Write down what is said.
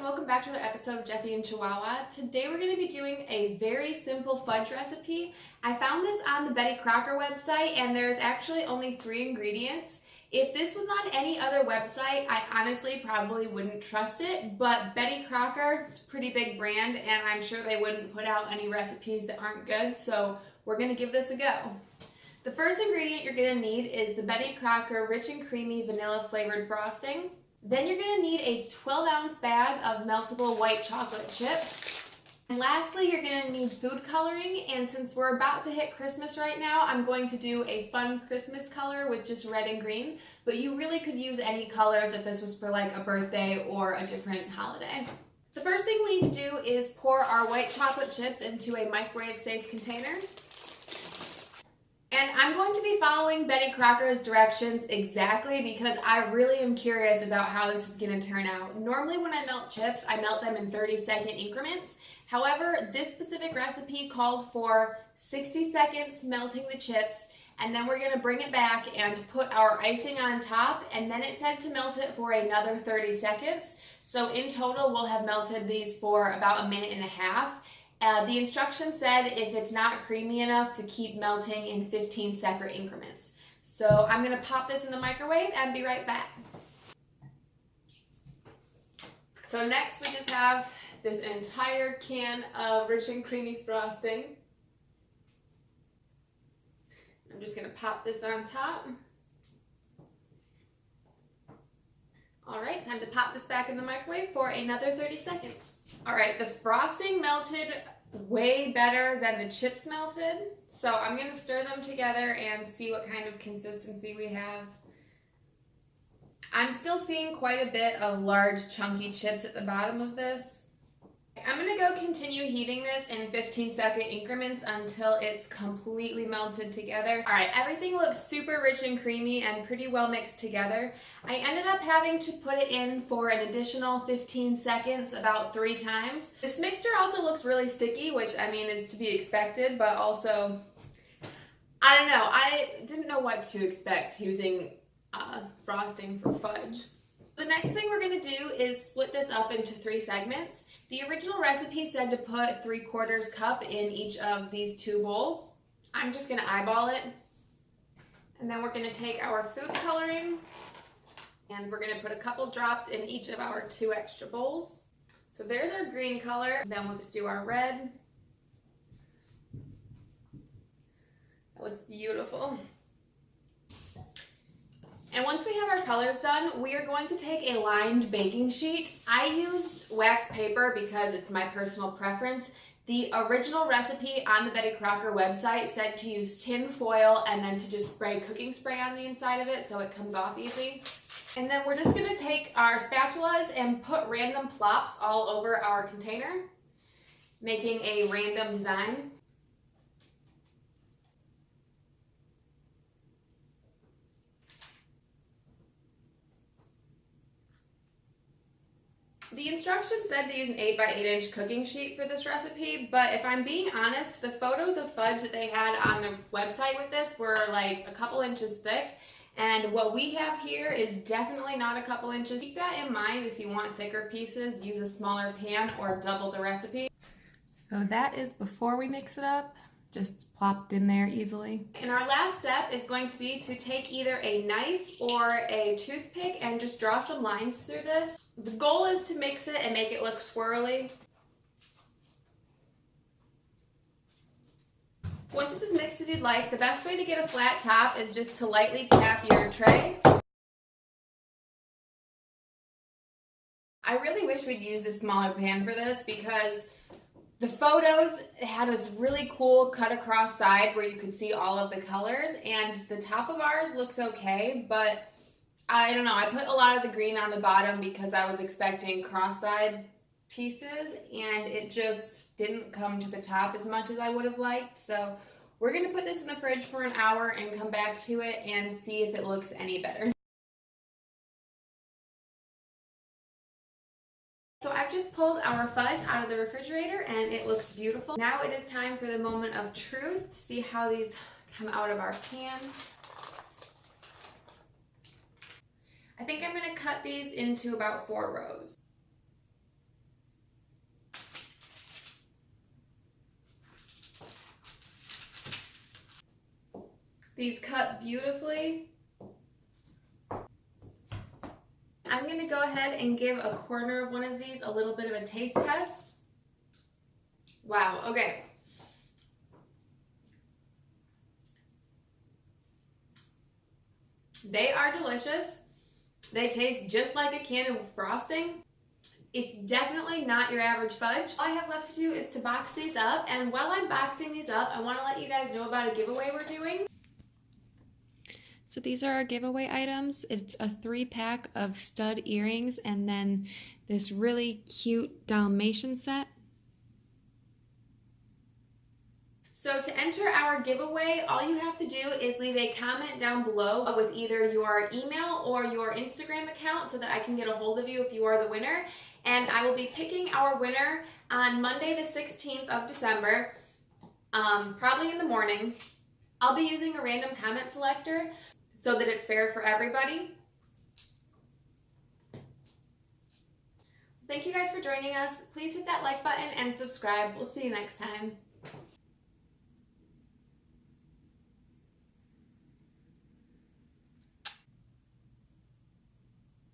and welcome back to another episode of Jeffy and Chihuahua. Today we're going to be doing a very simple fudge recipe. I found this on the Betty Crocker website and there's actually only 3 ingredients. If this was on any other website, I honestly probably wouldn't trust it, but Betty Crocker, it's a pretty big brand and I'm sure they wouldn't put out any recipes that aren't good, so we're going to give this a go. The first ingredient you're going to need is the Betty Crocker Rich and Creamy Vanilla Flavored Frosting. Then you're going to need a 12-ounce bag of meltable white chocolate chips. And lastly, you're going to need food coloring, and since we're about to hit Christmas right now, I'm going to do a fun Christmas color with just red and green, but you really could use any colors if this was for like a birthday or a different holiday. The first thing we need to do is pour our white chocolate chips into a microwave-safe container. And I'm going to be following Betty Crocker's directions exactly because I really am curious about how this is going to turn out. Normally when I melt chips, I melt them in 30-second increments. However, this specific recipe called for 60 seconds melting the chips, and then we're going to bring it back and put our icing on top, and then it said to melt it for another 30 seconds. So in total, we'll have melted these for about a minute and a half. The instructions said if it's not creamy enough to keep melting in 15-second increments. So I'm going to pop this in the microwave and be right back. So next we just have this entire can of rich and creamy frosting. I'm just going to pop this on top. Alright, time to pop this back in the microwave for another 30 seconds. Alright, the frosting melted way better than the chips melted. So I'm going to stir them together and see what kind of consistency we have. I'm still seeing quite a bit of large chunky chips at the bottom of this. I'm going to go continue heating this in 15-second increments until it's completely melted together. Alright, everything looks super rich and creamy and pretty well mixed together. I ended up having to put it in for an additional 15 seconds about 3 times. This mixture also looks really sticky, which I mean is to be expected, but also, I don't know, I didn't know what to expect using frosting for fudge. The next thing we're going to do is split this up into 3 segments. The original recipe said to put 3/4 cup in each of these 2 bowls. I'm just going to eyeball it. And then we're going to take our food coloring and we're going to put a couple drops in each of our 2 extra bowls. So there's our green color. Then we'll just do our red. That looks beautiful. And once we have our colors done, we are going to take a lined baking sheet. I used wax paper because it's my personal preference. The original recipe on the Betty Crocker website said to use tin foil and then to just spray cooking spray on the inside of it so it comes off easy. And then we're just going to take our spatulas and put random plops all over our container, making a random design. The instructions said to use an 8 by 8 inch cooking sheet for this recipe, but if I'm being honest, the photos of fudge that they had on the website with this were like a couple inches thick, and what we have here is definitely not a couple inches. Keep that in mind. If you want thicker pieces, use a smaller pan or double the recipe. So that is before we mix it up, just plopped in there easily. And our last step is going to be to take either a knife or a toothpick and just draw some lines through this. The goal is to mix it and make it look swirly. Once it's as mixed as you'd like, the best way to get a flat top is just to lightly tap your tray. I really wish we'd used a smaller pan for this because the photos had this really cool cut across side where you could see all of the colors, and the top of ours looks okay, but I don't know, I put a lot of the green on the bottom because I was expecting cross-side pieces and it just didn't come to the top as much as I would have liked. So we're going to put this in the fridge for an hour and come back to it and see if it looks any better. So I've just pulled our fudge out of the refrigerator and it looks beautiful. Now it is time for the moment of truth to see how these come out of our pan. I think I'm going to cut these into about 4 rows. These cut beautifully. I'm gonna go ahead and give a corner of one of these a little bit of a taste test. Wow, okay. They are delicious. They taste just like a can of frosting. It's definitely not your average fudge. All I have left to do is to box these up, and while I'm boxing these up, I want to let you guys know about a giveaway we're doing. So these are our giveaway items. It's a 3-pack of stud earrings and then this really cute Dalmatian set. So to enter our giveaway, all you have to do is leave a comment down below with either your email or your Instagram account so that I can get a hold of you if you are the winner. And I will be picking our winner on Monday the 16th of December, probably in the morning. I'll be using a random comment selector so that it's fair for everybody. Thank you guys for joining us. Please hit that like button and subscribe. We'll see you next time.